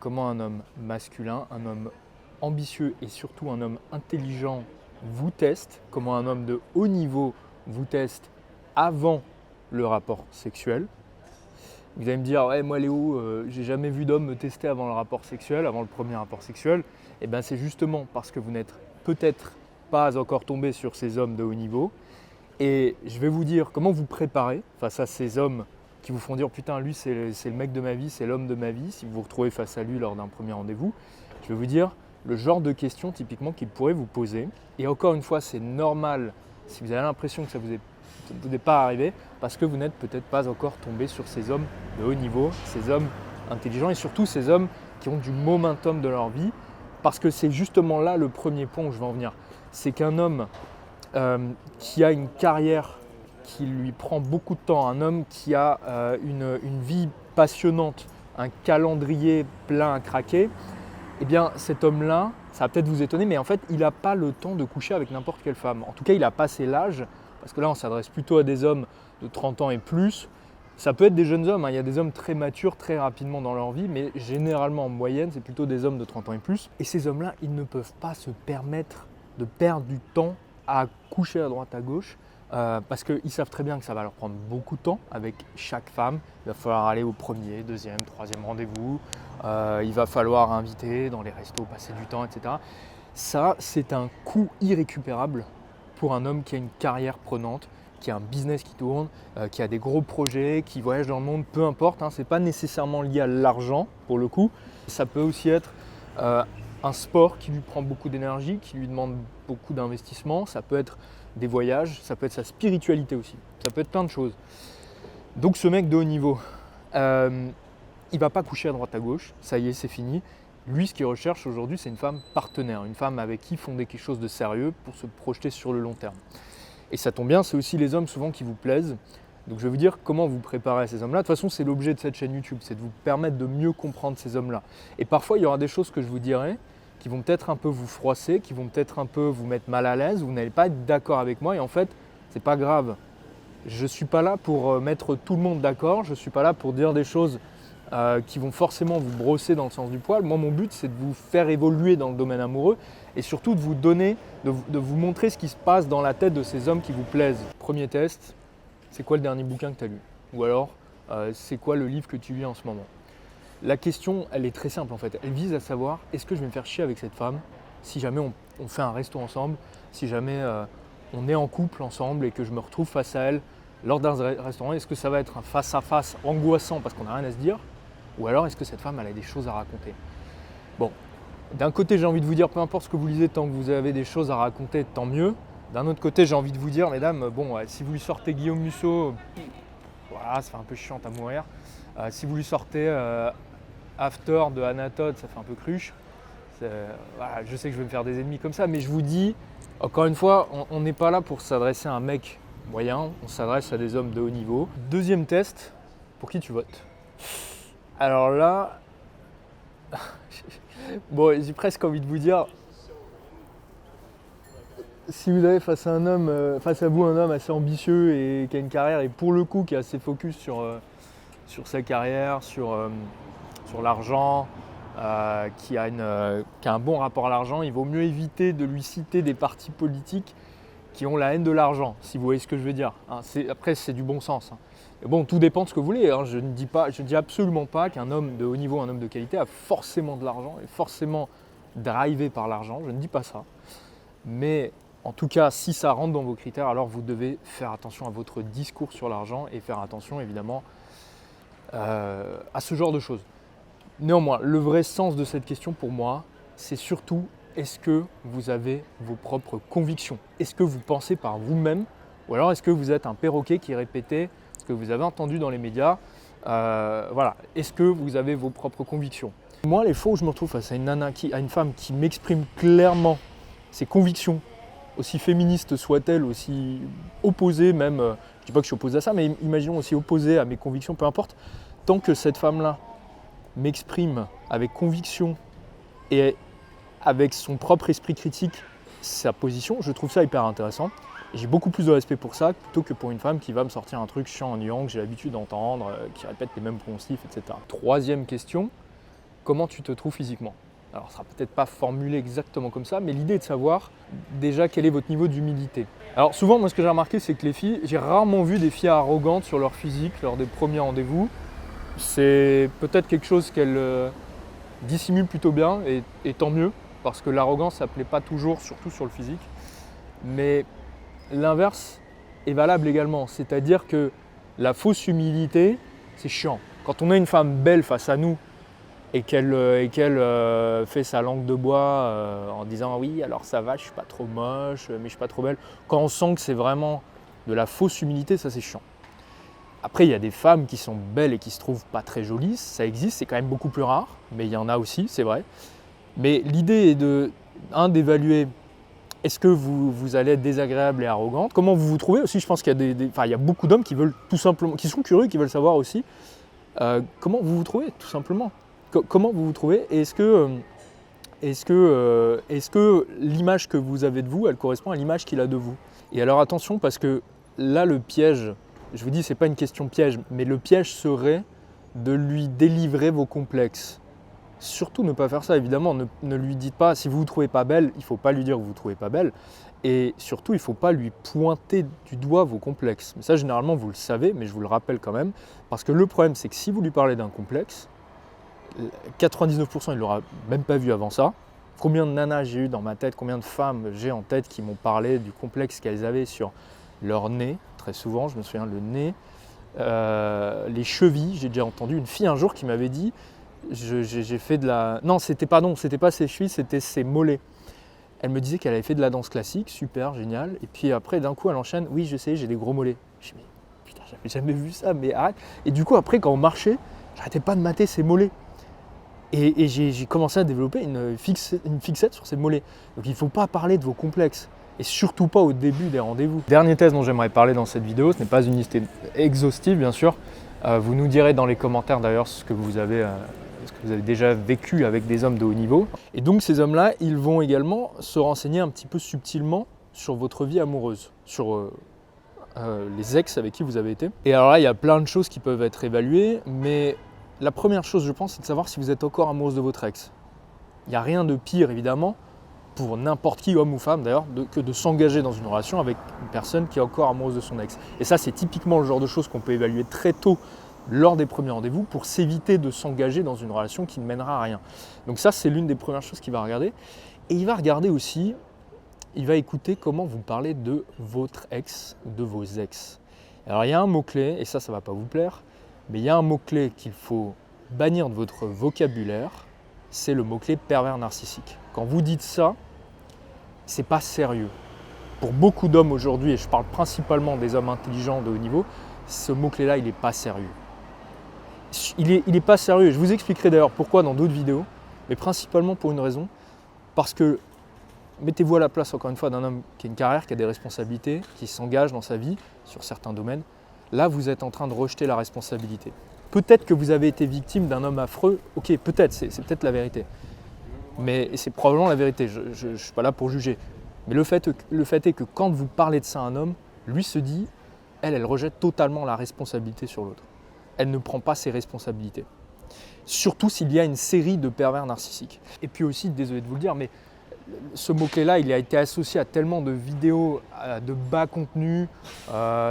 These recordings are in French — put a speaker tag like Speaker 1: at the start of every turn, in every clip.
Speaker 1: comment un homme masculin, un homme ambitieux et surtout un homme intelligent vous teste, comment un homme de haut niveau vous teste avant le rapport sexuel. Vous allez me dire, ouais, moi Léo, j'ai jamais vu d'homme me tester avant le rapport sexuel, avant le premier rapport sexuel. Et bien c'est justement parce que vous n'êtes peut-être pas encore tombé sur ces hommes de haut niveau. Et je vais vous dire comment vous préparer face à ces hommes qui vous font dire putain, lui c'est le mec de ma vie, c'est l'homme de ma vie, si vous vous retrouvez face à lui lors d'un premier rendez-vous. Je vais vous dire le genre de questions typiquement qu'il pourrait vous poser. Et encore une fois, c'est normal si vous avez l'impression que ça vous n'est pas arrivé parce que vous n'êtes peut-être pas encore tombé sur ces hommes de haut niveau, ces hommes intelligents et surtout ces hommes qui ont du momentum de leur vie, parce que c'est justement là le premier point où je vais en venir. C'est qu'un homme qui a une carrière qui lui prend beaucoup de temps, un homme qui a une vie passionnante, un calendrier plein à craquer, eh bien cet homme-là, ça va peut-être vous étonner, mais en fait il n'a pas le temps de coucher avec n'importe quelle femme. En tout cas, il a passé l'âge, parce que là on s'adresse plutôt à des hommes de 30 ans et plus. Ça peut être des jeunes hommes, hein. Il y a des hommes très matures très rapidement dans leur vie, mais généralement en moyenne c'est plutôt des hommes de 30 ans et plus. Et ces hommes-là, ils ne peuvent pas se permettre de perdre du temps à coucher à droite à gauche, parce qu'ils savent très bien que ça va leur prendre beaucoup de temps avec chaque femme. Il va falloir aller au premier, deuxième, troisième rendez-vous, il va falloir inviter dans les restos, passer du temps, etc. Ça, c'est un coût irrécupérable pour un homme qui a une carrière prenante, qui a un business qui tourne, qui a des gros projets, qui voyage dans le monde, peu importe, hein, ce n'est pas nécessairement lié à l'argent pour le coup. Ça peut aussi être un sport qui lui prend beaucoup d'énergie, qui lui demande beaucoup d'investissement, ça peut être des voyages, ça peut être sa spiritualité aussi, ça peut être plein de choses. Donc ce mec de haut niveau, il ne va pas coucher à droite à gauche, ça y est, c'est fini. Lui, ce qu'il recherche aujourd'hui, c'est une femme partenaire, une femme avec qui fonder quelque chose de sérieux pour se projeter sur le long terme. Et ça tombe bien, c'est aussi les hommes souvent qui vous plaisent. Donc je vais vous dire comment vous préparer à ces hommes-là. De toute façon, c'est l'objet de cette chaîne YouTube, c'est de vous permettre de mieux comprendre ces hommes-là. Et parfois, il y aura des choses que je vous dirai qui vont peut-être un peu vous froisser, qui vont peut-être un peu vous mettre mal à l'aise, vous n'allez pas être d'accord avec moi et en fait, c'est pas grave. Je ne suis pas là pour mettre tout le monde d'accord, je ne suis pas là pour dire des choses qui vont forcément vous brosser dans le sens du poil. Moi, mon but, c'est de vous faire évoluer dans le domaine amoureux et surtout de vous donner, de vous montrer ce qui se passe dans la tête de ces hommes qui vous plaisent. Premier test, c'est quoi le dernier bouquin que tu as lu? Ou alors, c'est quoi le livre que tu lis en ce moment? La question, elle est très simple en fait. Elle vise à savoir, est-ce que je vais me faire chier avec cette femme si jamais on fait un resto ensemble, si jamais on est en couple ensemble et que je me retrouve face à elle lors d'un restaurant, est-ce que ça va être un face-à-face angoissant parce qu'on n'a rien à se dire? Ou alors est-ce que cette femme, elle a des choses à raconter? Bon, d'un côté, j'ai envie de vous dire, peu importe ce que vous lisez, tant que vous avez des choses à raconter, tant mieux. D'un autre côté, j'ai envie de vous dire, mesdames, bon, si vous lui sortez Guillaume Musso, voilà, ça fait un peu chiant à mourir. Si vous lui sortez After de Anatole, ça fait un peu cruche. Voilà, je sais que je vais me faire des ennemis comme ça, mais je vous dis, encore une fois, on n'est pas là pour s'adresser à un mec moyen, on s'adresse à des hommes de haut niveau. Deuxième test, pour qui tu votes? Alors là, bon, j'ai presque envie de vous dire, si vous avez face à vous un homme assez ambitieux et qui a une carrière et pour le coup qui est assez focus sur sa carrière, sur l'argent, qui a un bon rapport à l'argent, il vaut mieux éviter de lui citer des partis politiques qui ont la haine de l'argent, si vous voyez ce que je veux dire. Hein, après, c'est du bon sens. Hein. Et bon, tout dépend de ce que vous voulez. Hein. Je ne dis absolument pas qu'un homme de haut niveau, un homme de qualité, a forcément de l'argent, est forcément drivé par l'argent. Je ne dis pas ça. Mais en tout cas, si ça rentre dans vos critères, alors vous devez faire attention à votre discours sur l'argent et faire attention évidemment à ce genre de choses. Néanmoins, le vrai sens de cette question pour moi, c'est surtout est-ce que vous avez vos propres convictions? Est-ce que vous pensez par vous-même? Ou alors est-ce que vous êtes un perroquet qui répétait ce que vous avez entendu dans les médias? Voilà, est-ce que vous avez vos propres convictions? Moi, les fois où je me retrouve face à une femme qui m'exprime clairement ses convictions, aussi féministes soient-elles, aussi opposées même, je ne dis pas que je suis opposé à ça, mais imaginons aussi opposée à mes convictions, peu importe, tant que cette femme-là m'exprime avec conviction et avec son propre esprit critique sa position, je trouve ça hyper intéressant. Et j'ai beaucoup plus de respect pour ça plutôt que pour une femme qui va me sortir un truc chiant, ennuyant, que j'ai l'habitude d'entendre, qui répète les mêmes poncifs, etc. Troisième question, comment tu te trouves physiquement. Alors, ça ne sera peut-être pas formulé exactement comme ça, mais l'idée est de savoir déjà quel est votre niveau d'humilité. Alors souvent, moi ce que j'ai remarqué, c'est que les filles, j'ai rarement vu des filles arrogantes sur leur physique lors des premiers rendez-vous. C'est peut-être quelque chose qu'elles dissimulent plutôt bien, et tant mieux, parce que l'arrogance, ça ne plaît pas toujours, surtout sur le physique. Mais l'inverse est valable également, c'est-à-dire que la fausse humilité, c'est chiant. Quand on a une femme belle face à nous, et qu'elle fait sa langue de bois en disant oui alors ça va, je suis pas trop moche, mais je suis pas trop belle. Quand on sent que c'est vraiment de la fausse humilité, ça c'est chiant. Après il y a des femmes qui sont belles et qui se trouvent pas très jolies, ça existe, c'est quand même beaucoup plus rare, mais il y en a aussi, c'est vrai. Mais l'idée est d'évaluer est-ce que vous allez être désagréable et arrogante, comment vous vous trouvez aussi. Je pense qu'il y a il y a beaucoup d'hommes qui veulent tout simplement, qui sont curieux, qui veulent savoir aussi comment vous vous trouvez tout simplement. Comment vous vous trouvez et est-ce que l'image que vous avez de vous, elle correspond à l'image qu'il a de vous. Et alors attention, parce que là le piège, je vous dis c'est pas une question piège, mais le piège serait de lui délivrer vos complexes. Surtout ne pas faire ça, évidemment, ne lui dites pas si vous ne vous trouvez pas belle, il ne faut pas lui dire que vous ne vous trouvez pas belle. Et surtout, il ne faut pas lui pointer du doigt vos complexes. Mais ça, généralement, vous le savez, mais je vous le rappelle quand même. Parce que le problème, c'est que si vous lui parlez d'un complexe, 99% il ne l'aura même pas vu avant ça. Combien de nanas j'ai eu dans ma tête, combien de femmes j'ai en tête qui m'ont parlé du complexe qu'elles avaient sur leur nez, très souvent, je me souviens, le nez, les chevilles. J'ai déjà entendu une fille un jour qui m'avait dit, j'ai fait de la... Non, c'était pas ses chevilles, c'était ses mollets. Elle me disait qu'elle avait fait de la danse classique, super, génial. Et puis après, d'un coup, elle enchaîne, oui, je sais, j'ai des gros mollets. Je me dis, mais putain, j'avais jamais vu ça, mais arrête. Et du coup, après, quand on marchait, j'arrêtais pas de mater ses mollets. Et j'ai commencé à développer une fixette sur ces mollets. Donc il ne faut pas parler de vos complexes. Et surtout pas au début des rendez-vous. Dernier test dont j'aimerais parler dans cette vidéo, ce n'est pas une liste exhaustive bien sûr. Vous nous direz dans les commentaires d'ailleurs ce que vous avez déjà vécu avec des hommes de haut niveau. Et donc ces hommes-là, ils vont également se renseigner un petit peu subtilement sur votre vie amoureuse, sur les ex avec qui vous avez été. Et alors là, il y a plein de choses qui peuvent être évaluées, mais la première chose, je pense, c'est de savoir si vous êtes encore amoureuse de votre ex. Il n'y a rien de pire, évidemment, pour n'importe qui, homme ou femme d'ailleurs, que de s'engager dans une relation avec une personne qui est encore amoureuse de son ex. Et ça, c'est typiquement le genre de choses qu'on peut évaluer très tôt lors des premiers rendez-vous pour s'éviter de s'engager dans une relation qui ne mènera à rien. Donc ça, c'est l'une des premières choses qu'il va regarder. Et il va regarder aussi, il va écouter comment vous parlez de votre ex ou de vos ex. Alors il y a un mot-clé, et ça ne va pas vous plaire, mais il y a un mot-clé qu'il faut bannir de votre vocabulaire, c'est le mot-clé pervers narcissique. Quand vous dites ça, c'est pas sérieux. Pour beaucoup d'hommes aujourd'hui, et je parle principalement des hommes intelligents de haut niveau, ce mot-clé-là, il n'est pas sérieux. Il est pas sérieux. Je vous expliquerai d'ailleurs pourquoi dans d'autres vidéos, mais principalement pour une raison, parce que mettez-vous à la place, encore une fois, d'un homme qui a une carrière, qui a des responsabilités, qui s'engage dans sa vie sur certains domaines. Là, vous êtes en train de rejeter la responsabilité. Peut-être que vous avez été victime d'un homme affreux, ok, peut-être, c'est peut-être la vérité. Mais c'est probablement la vérité, je ne suis pas là pour juger. Mais le fait est que quand vous parlez de ça à un homme, lui se dit, elle rejette totalement la responsabilité sur l'autre. Elle ne prend pas ses responsabilités. Surtout s'il y a une série de pervers narcissiques. Et puis aussi, désolé de vous le dire, mais ce mot-clé-là, il a été associé à tellement de vidéos de bas contenu.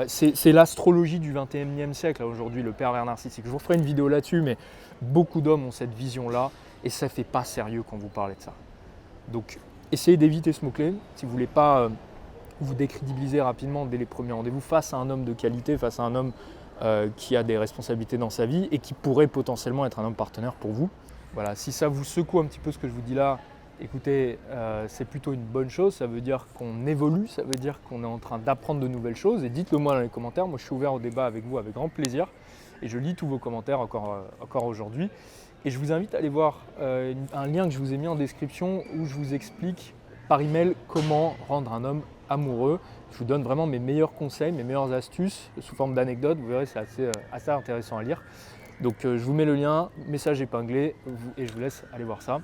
Speaker 1: C'est l'astrologie du 21e siècle aujourd'hui, le pervers narcissique. Je vous ferai une vidéo là-dessus, mais beaucoup d'hommes ont cette vision-là et ça ne fait pas sérieux quand vous parlez de ça. Donc, essayez d'éviter ce mot-clé si vous ne voulez pas vous décrédibiliser rapidement dès les premiers rendez-vous face à un homme de qualité, face à un homme qui a des responsabilités dans sa vie et qui pourrait potentiellement être un homme partenaire pour vous. Voilà, si ça vous secoue un petit peu ce que je vous dis là, écoutez, c'est plutôt une bonne chose, ça veut dire qu'on évolue, ça veut dire qu'on est en train d'apprendre de nouvelles choses et dites-le moi dans les commentaires, moi je suis ouvert au débat avec vous avec grand plaisir et je lis tous vos commentaires encore aujourd'hui. Et je vous invite à aller voir un lien que je vous ai mis en description où je vous explique par email comment rendre un homme amoureux. Je vous donne vraiment mes meilleurs conseils, mes meilleures astuces sous forme d'anecdotes, vous verrez c'est assez intéressant à lire. Donc je vous mets le lien, message épinglé et je vous laisse aller voir ça.